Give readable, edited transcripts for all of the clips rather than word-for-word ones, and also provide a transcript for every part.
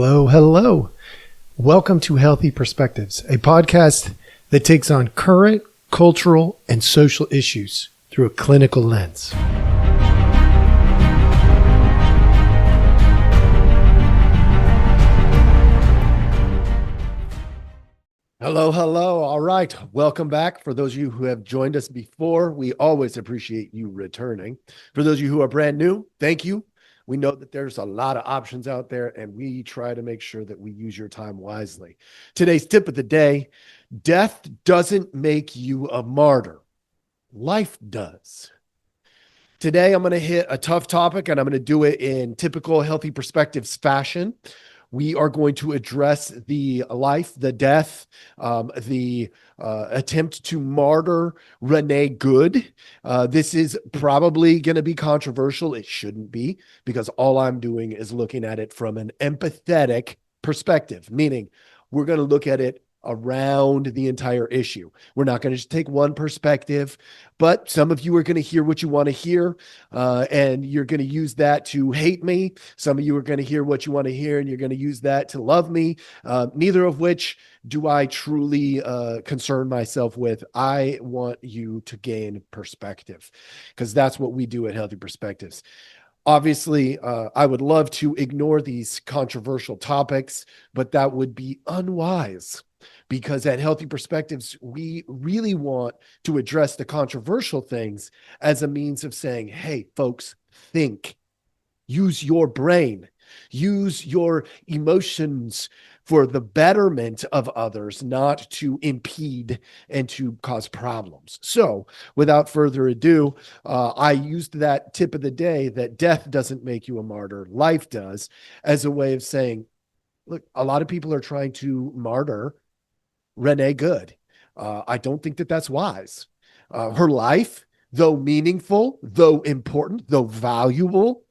Hello, hello. Welcome to Healthy Perspectives, a podcast that takes on current cultural and social issues through a clinical lens. Hello, hello. All right. Welcome back. For those of you who have joined us before, we always appreciate you returning. For those of you who are brand new, thank you. We know that there's a lot of options out there, and we try to make sure that we use your time wisely. Today's tip of the day: death doesn't make you a martyr. Life does. Today, I'm going to hit a tough topic, and I'm going to do it in typical Healthy Perspectives fashion. We are going to address the life, the death, the attempt to martyr Renee Good. This is probably going to be controversial. It shouldn't be, because all I'm doing is looking at it from an empathetic perspective, meaning we're going to look at it around the entire issue. We're not going to just take one perspective, but some of you are going to hear what you want to hear, and you're going to use that to hate me. Some of you are going to hear what you want to hear, and you're going to use that to love me. Neither of which do I truly concern myself with. I want you to gain perspective, because that's what we do at Healthy Perspectives. Obviously, I would love to ignore these controversial topics, but that would be unwise, because at Healthy Perspectives, we really want to address the controversial things as a means of saying, hey, folks, think, use your brain, use your emotions for the betterment of others, not to impede and to cause problems. So without further ado, I used that tip of the day, that death doesn't make you a martyr, life does, as a way of saying, look, a lot of people are trying to martyr Renee Good. I don't think that that's wise. Her life, though meaningful, though important, though valuable,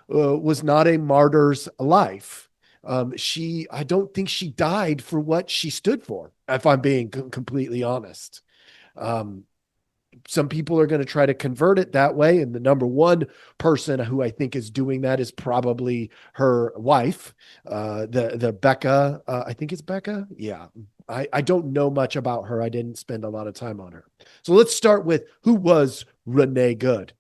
was not a martyr's life. I don't think she died for what she stood for, if I'm being completely honest. Some people are going to try to convert it that way. And the number one person who I think is doing that is probably her wife, the Becca. I think it's Becca. Yeah. I don't know much about her. I didn't spend a lot of time on her. So let's start with, who was Renee Good?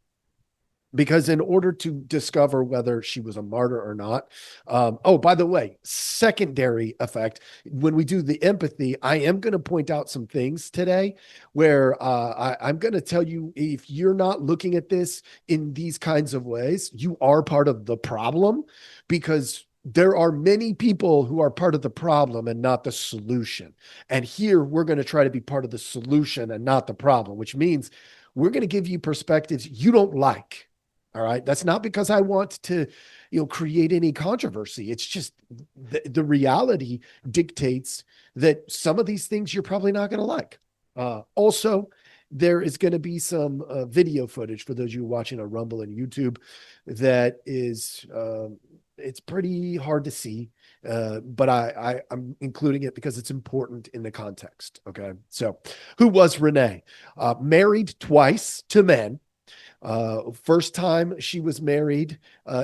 Because in order to discover whether she was a martyr or not, by the way, secondary effect, when we do the empathy, I am going to point out some things today where I'm going to tell you, if you're not looking at this in these kinds of ways, you are part of the problem, because there are many people who are part of the problem and not the solution. And here we're going to try to be part of the solution and not the problem, which means we're going to give you perspectives you don't like. All right. That's not because I want to, create any controversy. It's just the reality dictates that some of these things you're probably not going to like. Also, there is going to be some video footage for those of you watching on Rumble and YouTube that is, it's pretty hard to see, but I'm including it because it's important in the context. Okay. So who was Renee? Married twice to men. First time she was married,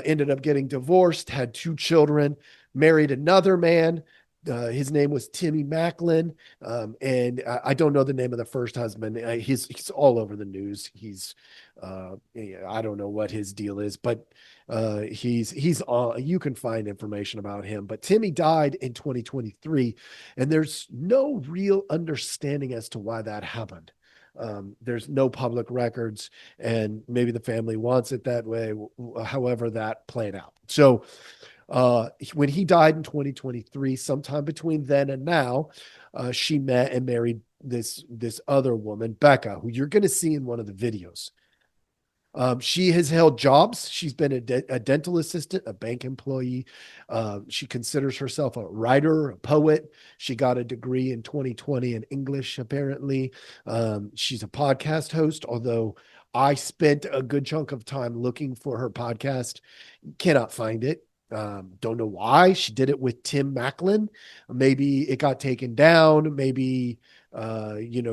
ended up getting divorced, had 2 children, married another man. His name was Timmy Macklin. And I don't know the name of the first husband. He's all over the news. I don't know what his deal is, but he's all, you can find information about him. But Timmy died in 2023, and there's no real understanding as to why that happened. There's no public records, and maybe the family wants it that way, however that played out. So when he died in 2023, sometime between then and now, she met and married this other woman, Becca, who you're going to see in one of the videos. She has held jobs. She's been a dental assistant, a bank employee. She considers herself a writer, a poet. She got a degree in 2020 in English, apparently. She's a podcast host, although I spent a good chunk of time looking for her podcast. Cannot find it. Don't know why. She did it with Tim Macklin. Maybe it got taken down. Maybe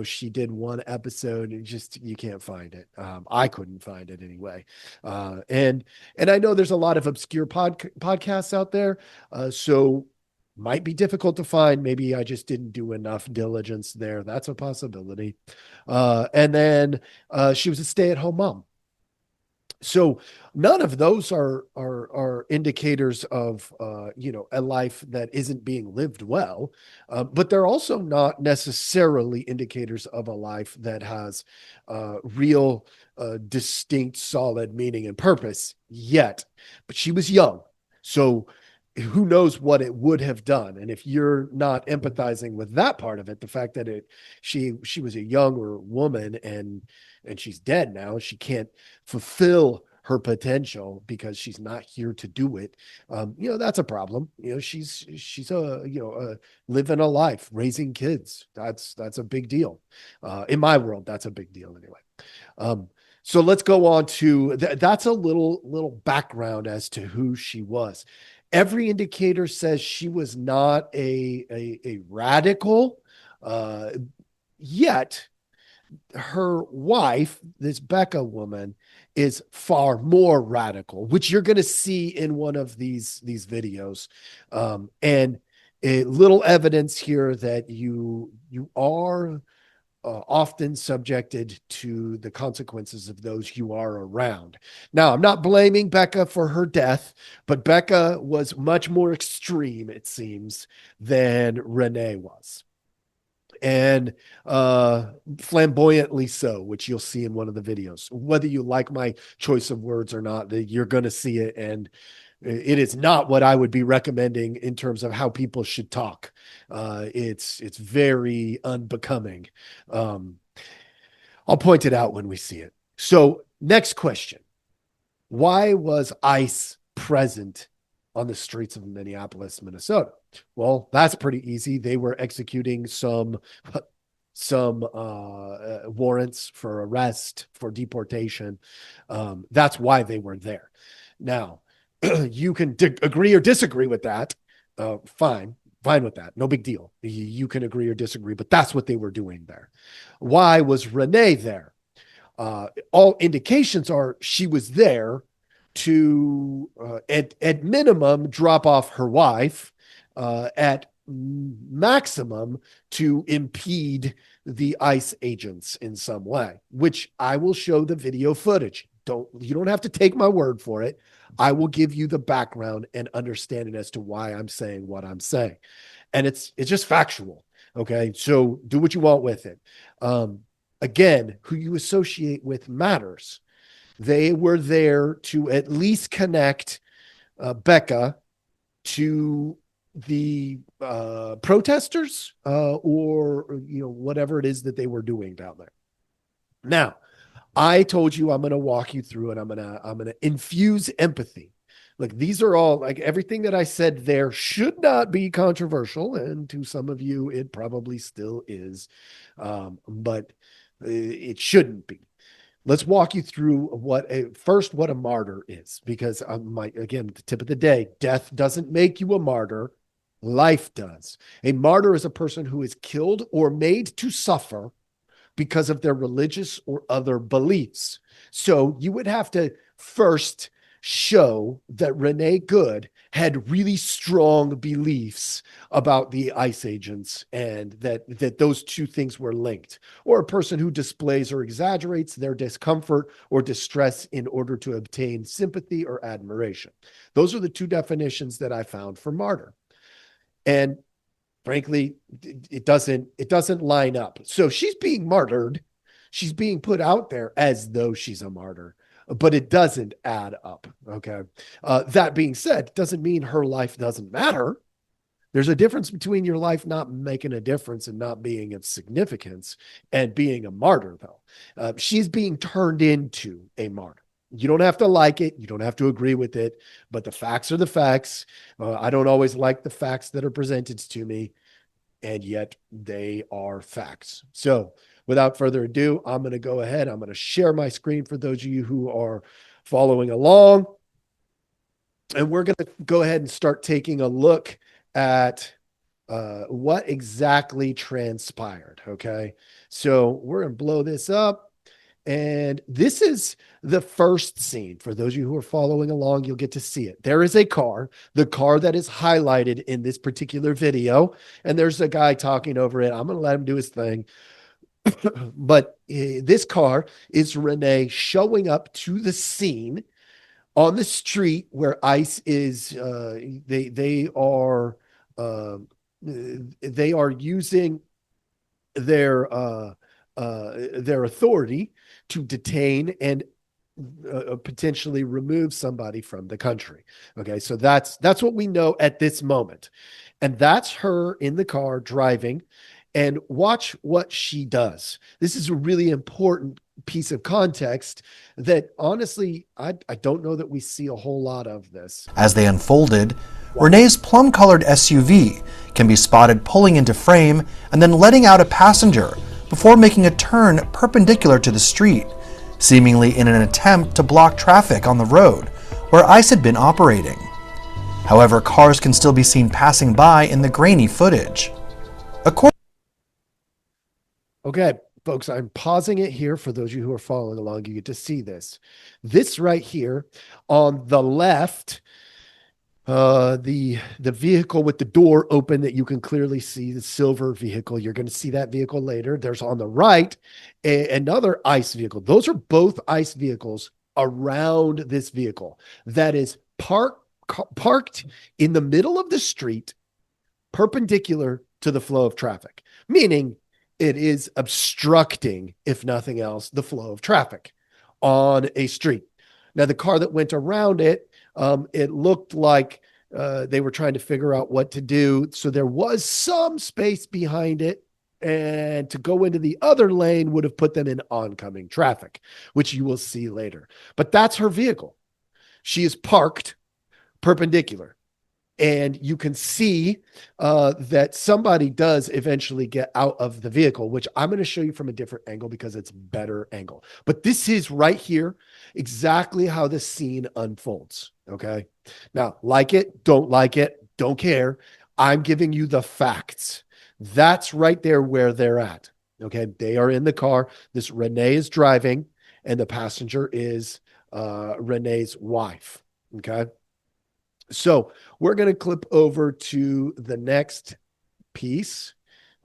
she did one episode and just, you can't find it. I couldn't find it anyway. And I know there's a lot of obscure podcasts out there. So Might be difficult to find. Maybe I just didn't do enough diligence there. That's a possibility. And then she was a stay-at-home mom. So none of those are indicators of a life that isn't being lived well, but they're also not necessarily indicators of a life that has real, distinct, solid meaning and purpose yet. But she was young, so who knows what it would have done. And if you're not empathizing with that part of it, the fact that she was a younger woman and she's dead now, she can't fulfill her potential because she's not here to do it. That's a problem. She's living a life, raising kids. That's a big deal. In my world, that's a big deal anyway. So let's go on to that's a little background as to who she was. Every indicator says she was not a radical, uh, yet her wife, this Becca woman, is far more radical, which you're going to see in one of these videos. And a little evidence here that you are often subjected to the consequences of those you are around. Now, I'm not blaming Becca for her death, but Becca was much more extreme, it seems, than Renee was. And flamboyantly so, which you'll see in one of the videos. Whether you like my choice of words or not, you're going to see it. And it is not what I would be recommending in terms of how people should talk. It's very unbecoming. I'll point it out when we see it. So, next question. Why was ICE present on the streets of Minneapolis, Minnesota? Well, that's pretty easy. They were executing some warrants for arrest, for deportation. That's why they were there. Now, you can agree or disagree with that. Fine with that. No big deal. You can agree or disagree, but that's what they were doing there. Why was Renee there? All indications are she was there to, at minimum, drop off her wife, at maximum, to impede the ICE agents in some way, which I will show the video footage. You don't have to take my word for it. I will give you the background and understanding as to why I'm saying what I'm saying. And it's just factual. Okay. So do what you want with it. Again, who you associate with matters. They were there to at least connect Becca to the protesters, or whatever it is that they were doing down there. Now, I told you I'm going to walk you through it. I'm going to infuse empathy. Like, these are all, like, everything that I said there should not be controversial, and to some of you it probably still is, but it shouldn't be. Let's walk you through what a martyr is, because again, the tip of the day, death doesn't make you a martyr. Life does. A martyr is a person who is killed or made to suffer because of their religious or other beliefs. So you would have to first show that Renee Good had really strong beliefs about the ICE agents, and that those two things were linked, or a person who displays or exaggerates their discomfort or distress in order to obtain sympathy or admiration. Those are the two definitions that I found for martyr. And frankly, it doesn't line up. So she's being martyred. She's being put out there as though she's a martyr, but it doesn't add up. Okay. That being said, it doesn't mean her life doesn't matter. There's a difference between your life not making a difference and not being of significance and being a martyr, though. She's being turned into a martyr. You don't have to like it. You don't have to agree with it, but the facts are the facts. I don't always like the facts that are presented to me, and yet they are facts. So without further ado, I'm going to go ahead. I'm going to share my screen for those of you who are following along. And we're going to go ahead and start taking a look at what exactly transpired. Okay. So we're going to blow this up. And this is the first scene. For those of you who are following along, you'll get to see it. There is a car, the car that is highlighted in this particular video, and there's a guy talking over it. I'm going to let him do his thing. But this car is Renee showing up to the scene on the street where ICE is. They are using their authority to detain and potentially remove somebody from the country. Okay, so that's what we know at this moment, and that's her in the car driving. And watch what she does. This is a really important piece of context that honestly, I don't know that we see a whole lot of this. As they unfolded, Renee's plum-colored SUV can be spotted pulling into frame and then letting out a passenger before making a turn perpendicular to the street, seemingly in an attempt to block traffic on the road where ICE had been operating. However, cars can still be seen passing by in the grainy footage. Okay, folks, I'm pausing it here for those of you who are following along. You get to see this. This right here on the left, the vehicle with the door open that you can clearly see, the silver vehicle. You're going to see that vehicle later. There's on the right another ICE vehicle. Those are both ICE vehicles around this vehicle that is parked in the middle of the street, perpendicular to the flow of traffic, meaning it is obstructing, if nothing else, the flow of traffic on a street. Now, the car that went around it, it looked like they were trying to figure out what to do. So there was some space behind it. And to go into the other lane would have put them in oncoming traffic, which you will see later. But that's her vehicle. She is parked perpendicular. And you can see that somebody does eventually get out of the vehicle, which I'm going to show you from a different angle because it's better angle. But this is right here, exactly how the scene unfolds. Okay. Now, like it, don't care. I'm giving you the facts. That's right there where they're at. Okay. They are in the car. This Renee is driving, and the passenger is Renee's wife. Okay. So we're going to clip over to the next piece.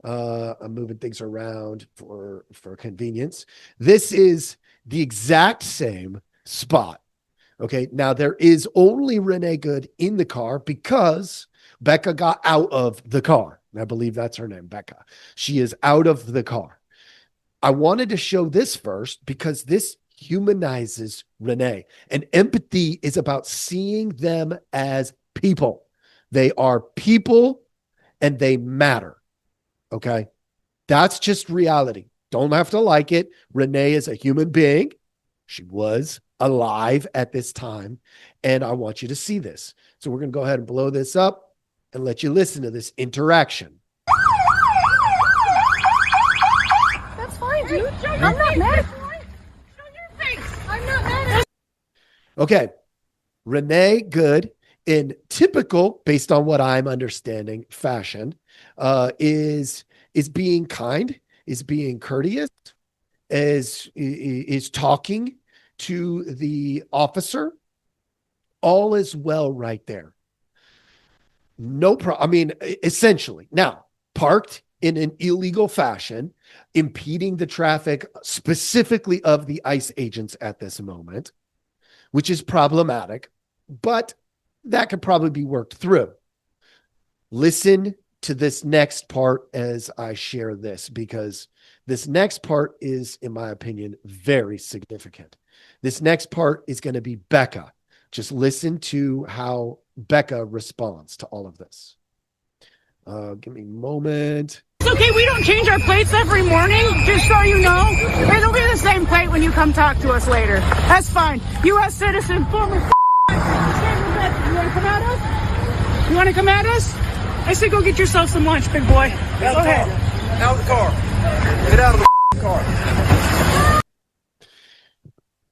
I'm moving things around for convenience. This is the exact same spot. Okay. Now there is only Renee Good in the car because Becca got out of the car. I believe that's her name, Becca. She is out of the car. I wanted to show this first because this humanizes Renee, and empathy is about seeing them as people. They are people and they matter. Okay. That's just reality. Don't have to like it. Renee is a human being. She was alive at this time. And I want you to see this. So we're going to go ahead and blow this up and let you listen to this interaction. That's fine, dude. I'm not mad. I'm not mad. Okay. Renee Good, in typical, based on what I'm understanding, fashion, is being kind, is being courteous, is talking to the officer. All is well right there. No problem. I mean, essentially. Now, parked in an illegal fashion, impeding the traffic specifically of the ICE agents at this moment, which is problematic, but that could probably be worked through. Listen to this next part as I share this, because this next part is, in my opinion, very significant. This next part is going to be Becca. Just listen to how Becca responds to all of this. Give me a moment. It's okay, we don't change our plates every morning, just so you know. It'll be the same plate when you come talk to us later. That's fine. U.S. citizen, former. You want to come at us? You want to come at us? I said go get yourself some lunch, big boy. Go ahead. Out of the car. Get out of the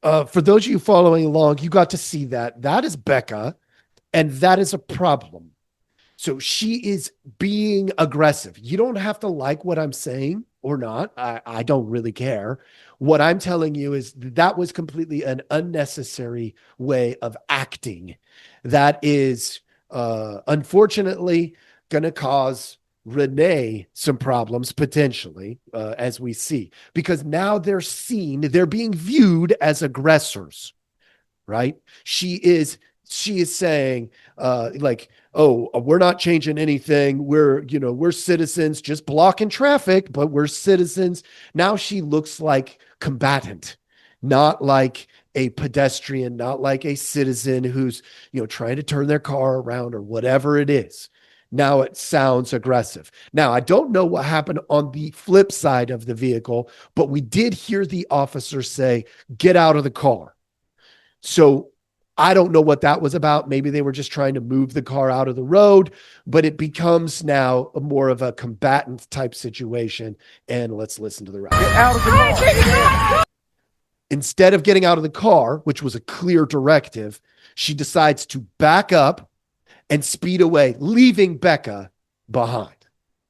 car. For those of you following along, you got to see that. That is Becca, and that is a problem. So she is being aggressive. You don't have to like what I'm saying or not. I don't really care. What I'm telling you is that was completely an unnecessary way of acting. That is, unfortunately, going to cause Renee some problems potentially, as we see, because now they're being viewed as aggressors, right? She is saying, like, oh, we're not changing anything. We're citizens just blocking traffic, but we're citizens. Now she looks like combatant, not like a pedestrian, not like a citizen who's, trying to turn their car around or whatever it is. Now it sounds aggressive. Now, I don't know what happened on the flip side of the vehicle, but we did hear the officer say, get out of the car. So I don't know what that was about. Maybe they were just trying to move the car out of the road, but it becomes now more of a combatant type situation. And let's listen to the rest. Get out of the car. Instead of getting out of the car, which was a clear directive, she decides to back up and speed away, leaving Becca behind.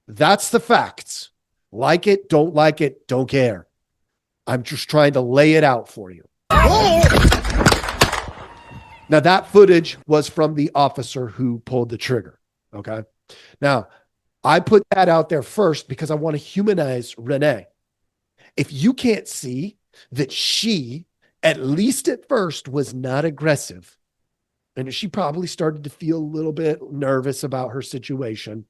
That's the facts. Like it, don't care. I'm just trying to lay it out for you. Now, that footage was from the officer who pulled the trigger, okay? Now, I put that out there first because I want to humanize Renee. If you can't see that she, at least at first, was not aggressive, and she probably started to feel a little bit nervous about her situation.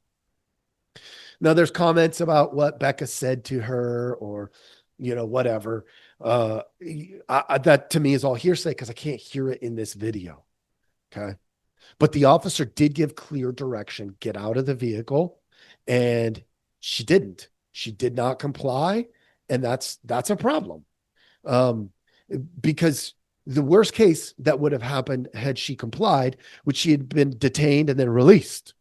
Now, there's comments about what Becca said to her or, whatever. That to me is all hearsay because I can't hear it in this video. Okay. But the officer did give clear direction, get out of the vehicle. And she didn't. She did not comply. And that's a problem. Because the worst case that would have happened had she complied, which she had been detained and then released.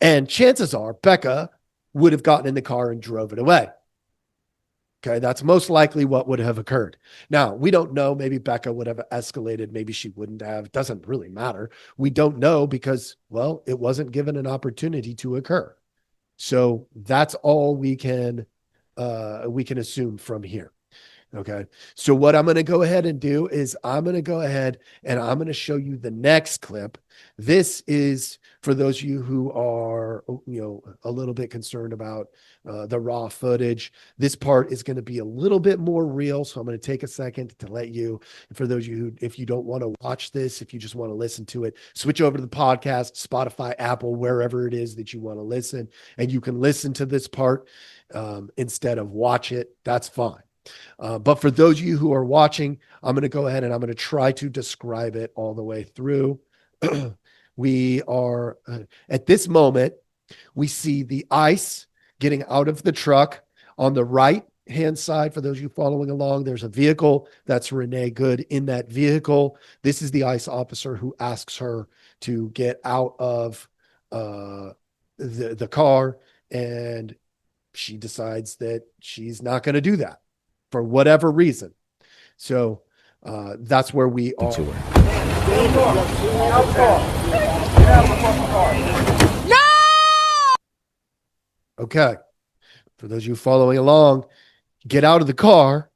And chances are Becca would have gotten in the car and drove it away. Okay, that's most likely what would have occurred. Now, we don't know. Maybe Becca would have escalated. Maybe she wouldn't have. It doesn't really matter. We don't know because, well, it wasn't given an opportunity to occur. So that's all we can assume from here. Okay. So what I'm going to go ahead and do is I'm going to go ahead and I'm going to show you the next clip. This is for those of you who are, a little bit concerned about the raw footage. This part is going to be a little bit more real. So I'm going to take a second to let you, for those of you who, if you don't want to watch this, if you just want to listen to it, switch over to the podcast, Spotify, Apple, wherever it is that you want to listen, and you can listen to this part instead of watch it. That's fine. But for those of you who are watching, I'm going to go ahead and I'm going to try to describe it all the way through. We are at this moment, we see the ice getting out of the truck on the right hand side. For those of you following along, there's a vehicle that's Renee Good in that vehicle. This is the ICE officer who asks her to get out of the car, and she decides that she's not going to do that for whatever reason. So that's where we are. No! Okay. For those of you following along, get out of the car.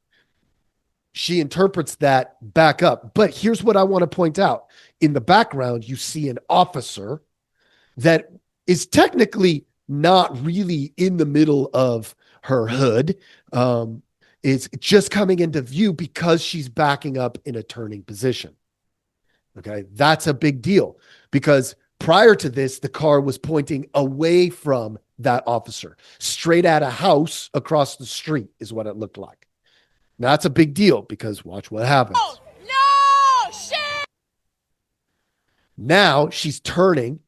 She interprets that back up. But here's what I want to point out. In the background, you see an officer that is technically not really in the middle of her hood. Is just coming into view because she's backing up in a turning position. Okay. That's a big deal because prior to this, the car was pointing away from that officer, straight at a house across the street is what it looked like. Now, that's a big deal because watch what happens. Oh, no! Shit! Now she's turning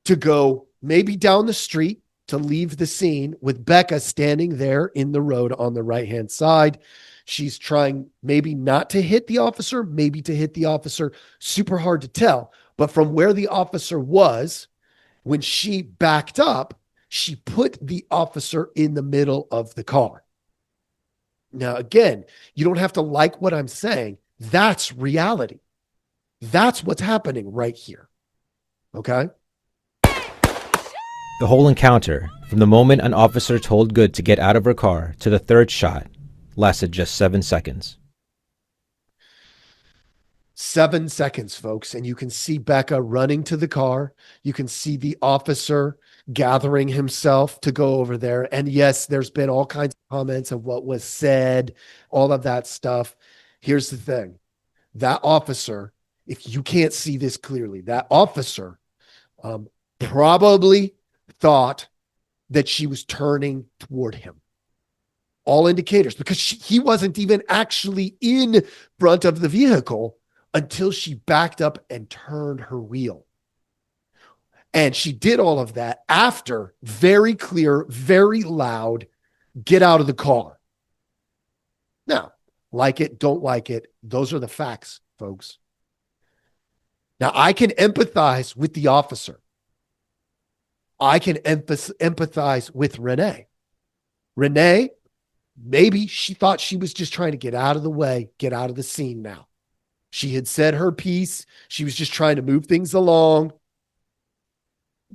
to go maybe down the street to leave the scene with Becca standing there in the road on the right-hand side. She's trying maybe not to hit the officer, maybe to hit the officer. Super hard to tell. But from where the officer was, when she backed up, she put the officer in the middle of the car. Now, again, you don't have to like what I'm saying. That's reality. That's what's happening right here. Okay? The whole encounter, from the moment an officer told Good to get out of her car to the third shot, lasted just 7 seconds. 7 seconds, folks. And you can see Becca running to the car. You can see the officer gathering himself to go over there. And yes, there's been all kinds of comments of what was said, all of that stuff. Here's the thing. That officer, if you can't see this clearly, that officer probably thought that she was turning toward him. All indicators, because he wasn't even actually in front of the vehicle until she backed up and turned her wheel. And she did all of that after very clear, very loud, get out of the car. Now, like it, don't like it. Those are the facts, folks. Now, I can empathize with the officer. I can empathize with Renee. Renee, maybe she thought she was just trying to get out of the way, get out of the scene now. She had said her piece. She was just trying to move things along.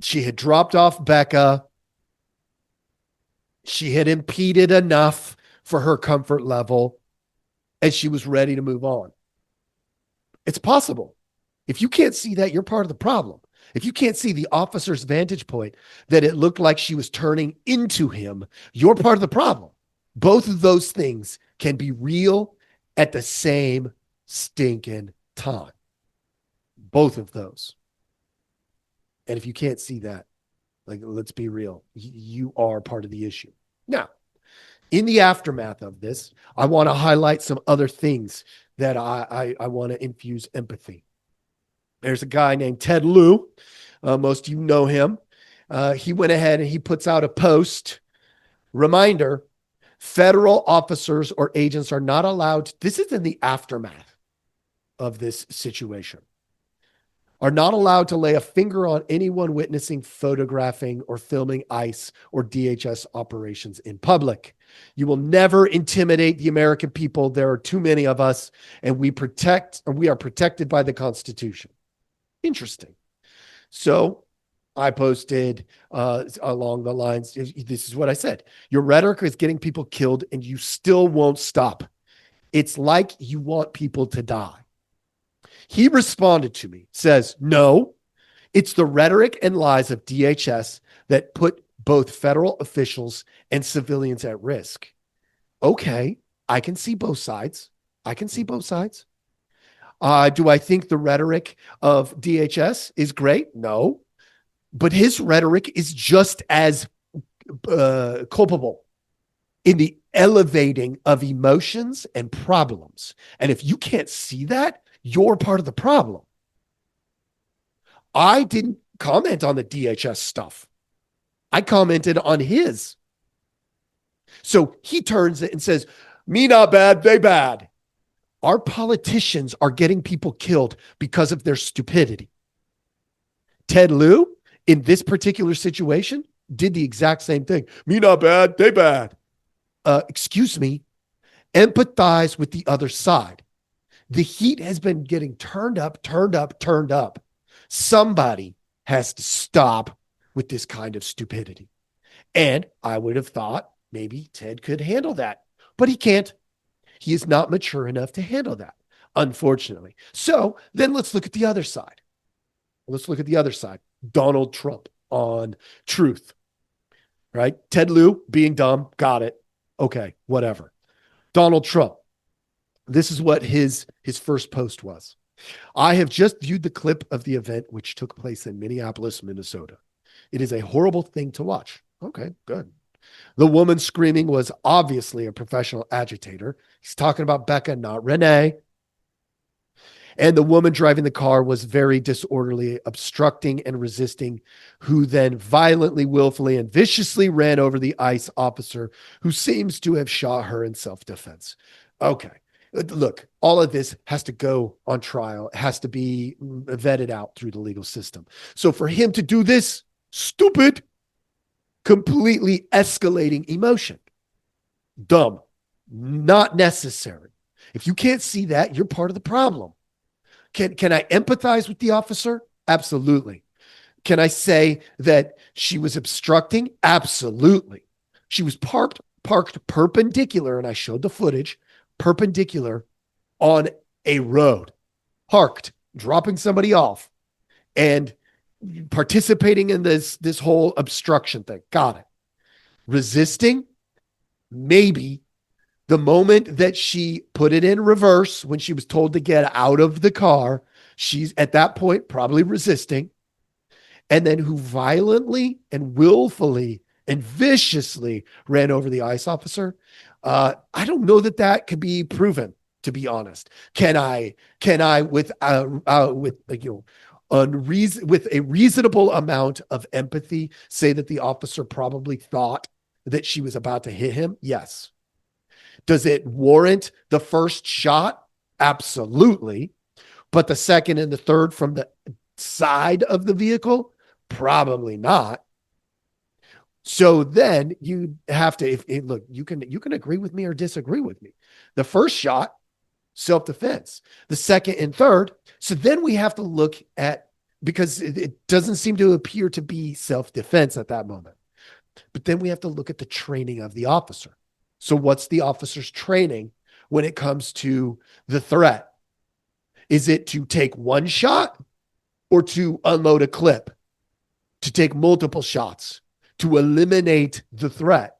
She had dropped off Becca. She had impeded enough for her comfort level, and she was ready to move on. It's possible. If you can't see that, you're part of the problem. If you can't see the officer's vantage point, that it looked like she was turning into him, you're part of the problem. Both of those things can be real at the same stinking time. Both of those. And if you can't see that, like, let's be real, you are part of the issue. Now, in the aftermath of this, I want to highlight some other things that I want to infuse empathy. There's a guy named Ted Lieu. Most of you know him. He went ahead and he puts out a post. Reminder, federal officers or agents are not allowed, this is in the aftermath of this situation, are not allowed to lay a finger on anyone witnessing, photographing, or filming ICE or DHS operations in public. You will never intimidate the American people. There are too many of us, and we are protected by the Constitution. Interesting. So I posted along the lines, this is what I said. Your rhetoric is getting people killed, and you still won't stop. It's like you want people to die. He responded to me, says, no, it's the rhetoric and lies of DHS that put both federal officials and civilians at risk. Okay, I can see both sides. I can see both sides. Do I think the rhetoric of DHS is great? No. But his rhetoric is just as culpable in the elevating of emotions and problems. And if you can't see that, you're part of the problem. I didn't comment on the DHS stuff. I commented on his. So he turns it and says, me not bad, they bad. Our politicians are getting people killed because of their stupidity. Ted Lieu, in this particular situation, did the exact same thing. Me not bad, they bad. Excuse me, empathize with the other side. The heat has been getting turned up. Somebody has to stop with this kind of stupidity. And I would have thought maybe Ted could handle that, but he can't. He is not mature enough to handle that, unfortunately. So then let's look at the other side. Donald Trump on truth, right? Ted Lieu being dumb. Got it. Okay, whatever. Donald Trump. This is what his first post was. I have just viewed the clip of the event which took place in Minneapolis, Minnesota. It is a horrible thing to watch. Okay, good. The woman screaming was obviously a professional agitator. He's talking about Becca, not Renee. And the woman driving the car was very disorderly, obstructing and resisting, who then violently, willfully, and viciously ran over the ICE officer who seems to have shot her in self-defense. Okay. Look, all of this has to go on trial. It has to be vetted out through the legal system. So for him to do this stupid, completely escalating emotion, dumb, not necessary. If you can't see that, you're part of the problem. Can I empathize with the officer? Absolutely. Can I say that she was obstructing? Absolutely. She was parked perpendicular, and I showed the footage, perpendicular on a road, parked, dropping somebody off, and participating in this whole obstruction thing. Got it. Resisting, maybe. The moment that she put it in reverse when she was told to get out of the car, she's at that point probably resisting. And then who violently and willfully and viciously ran over the ICE officer. I don't know that that could be proven, to be honest. Can I with with a reasonable amount of empathy say that the officer probably thought that she was about to hit him? Yes. Does it warrant the first shot? Absolutely. But the second and the third from the side of the vehicle? Probably not. So then you have to, look, you can agree with me or disagree with me. The first shot, self-defense. The second and third. So then we have to look at, because it doesn't seem to appear to be self-defense at that moment. But then we have to look at the training of the officer. So what's the officer's training when it comes to the threat? Is it to take one shot or to unload a clip? To take multiple shots, to eliminate the threat?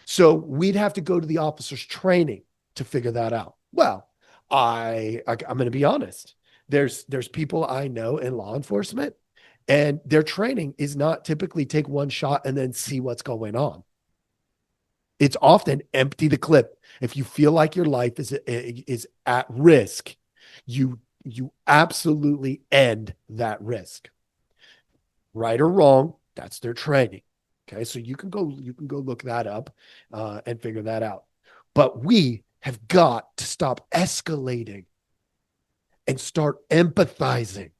So we'd have to go to the officer's training to figure that out. Well, I'm going to be honest. There's people I know in law enforcement, and their training is not typically take one shot and then see what's going on. It's often empty the clip. If you feel like your life is at risk, you absolutely end that risk. Right or wrong, that's their training. Okay, so you can go look that up and figure that out. But we have got to stop escalating and start empathizing.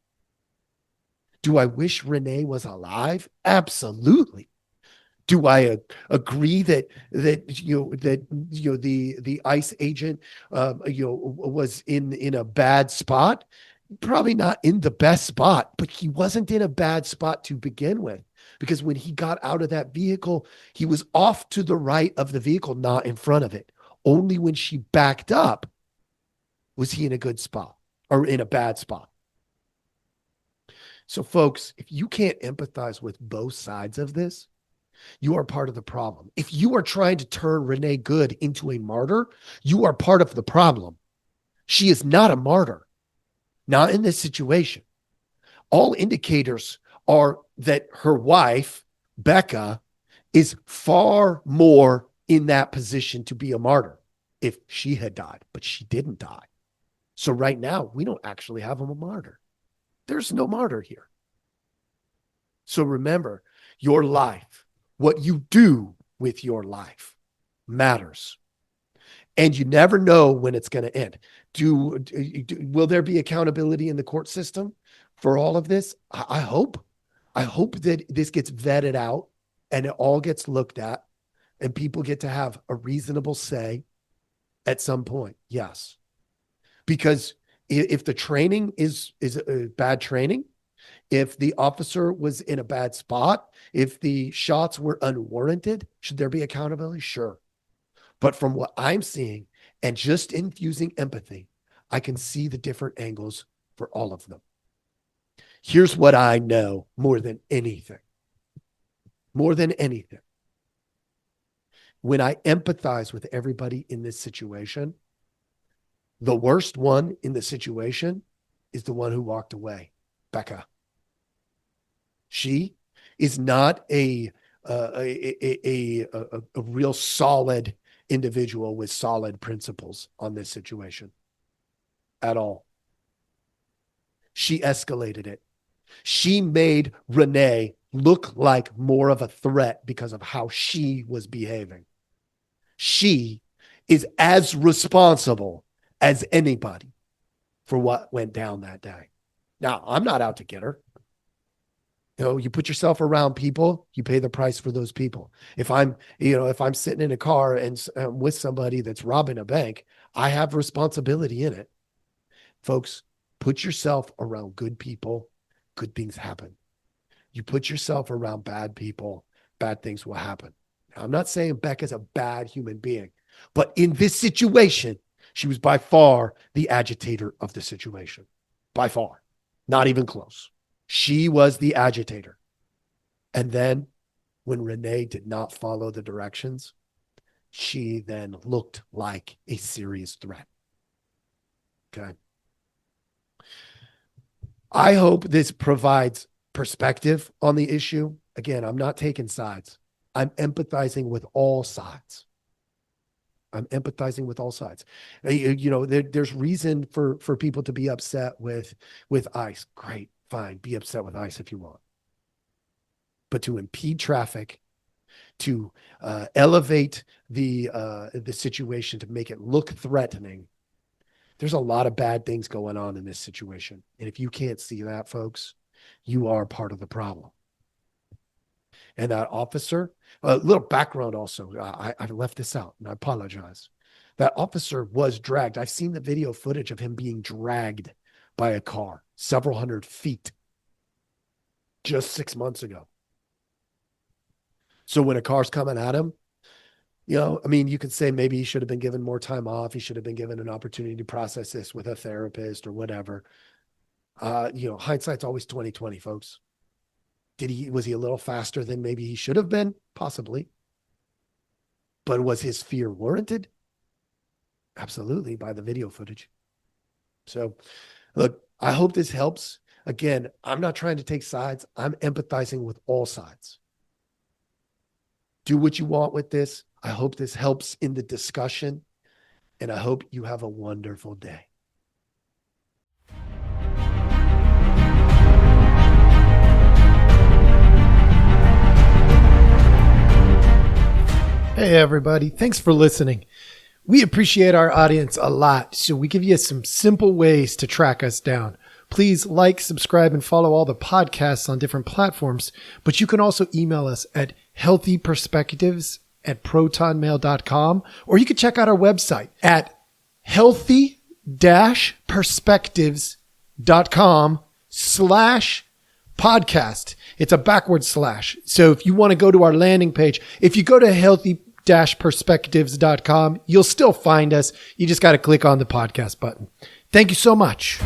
Do I wish Renee was alive? Absolutely. Do I agree that the ICE agent was in a bad spot? Probably not in the best spot, but he wasn't in a bad spot to begin with, because when he got out of that vehicle, he was off to the right of the vehicle, not in front of it. Only when she backed up was he in a good spot or in a bad spot. So folks, if you can't empathize with both sides of this, you are part of the problem. If you are trying to turn Renee Good into a martyr, you are part of the problem. She is not a martyr. Not in this situation. All indicators are that her wife, Becca, is far more in that position to be a martyr if she had died, but she didn't die. So right now, we don't actually have a martyr. There's no martyr here. So remember, your life, what you do with your life matters. And you never know when it's going to end. Will there be accountability in the court system for all of this? I hope. I hope that this gets vetted out and it all gets looked at and people get to have a reasonable say at some point. Yes. Because if the training is a bad training, if the officer was in a bad spot, if the shots were unwarranted, should there be accountability? Sure. But from what I'm seeing and just infusing empathy, I can see the different angles for all of them. Here's what I know more than anything. More than anything. When I empathize with everybody in this situation, the worst one in the situation is the one who walked away, Becca. She is not a real solid individual with solid principles on this situation at all. She escalated it. She made Renee look like more of a threat because of how she was behaving. She is as responsible as anybody for what went down that day. Now, I'm not out to get her. You put yourself around people, you pay the price for those people. If I'm sitting in a car and with somebody that's robbing a bank, I have responsibility in it. Folks, put yourself around good people, good things happen. You put yourself around bad people, bad things will happen. Now, I'm not saying Becca's a bad human being, but in this situation, she was by far the agitator of the situation. By far. Not even close. She was the agitator. And then when Renee did not follow the directions, she then looked like a serious threat. Okay. I hope this provides perspective on the issue. Again, I'm not taking sides. I'm empathizing with all sides. I'm empathizing with all sides. You know, there's reason for people to be upset with ICE. Great, fine. Be upset with ICE if you want. But to impede traffic, to elevate the situation, to make it look threatening, there's a lot of bad things going on in this situation. And if you can't see that, folks, you are part of the problem. And that officer, a little background also, I left this out and I apologize. That officer was dragged. I've seen the video footage of him being dragged by a car several hundred feet just 6 months ago. So when a car's coming at him, you know, I mean, you could say maybe he should have been given more time off. He should have been given an opportunity to process this with a therapist or whatever. You know, hindsight's always 20/20, folks. Was he a little faster than maybe he should have been? Possibly. But was his fear warranted? Absolutely, by the video footage. So, look, I hope this helps. Again, I'm not trying to take sides. I'm empathizing with all sides. Do what you want with this. I hope this helps in the discussion, and I hope you have a wonderful day. Hey everybody, thanks for listening. We appreciate our audience a lot, so we give you some simple ways to track us down. Please like, subscribe, and follow all the podcasts on different platforms, but you can also email us at healthyperspectives@protonmail.com, or you can check out our website at healthy-perspectives.com/podcast. It's a backward slash. So if you want to go to our landing page, if you go to healthy-perspectives.com, you'll still find us. You just got to click on the podcast button. Thank you so much.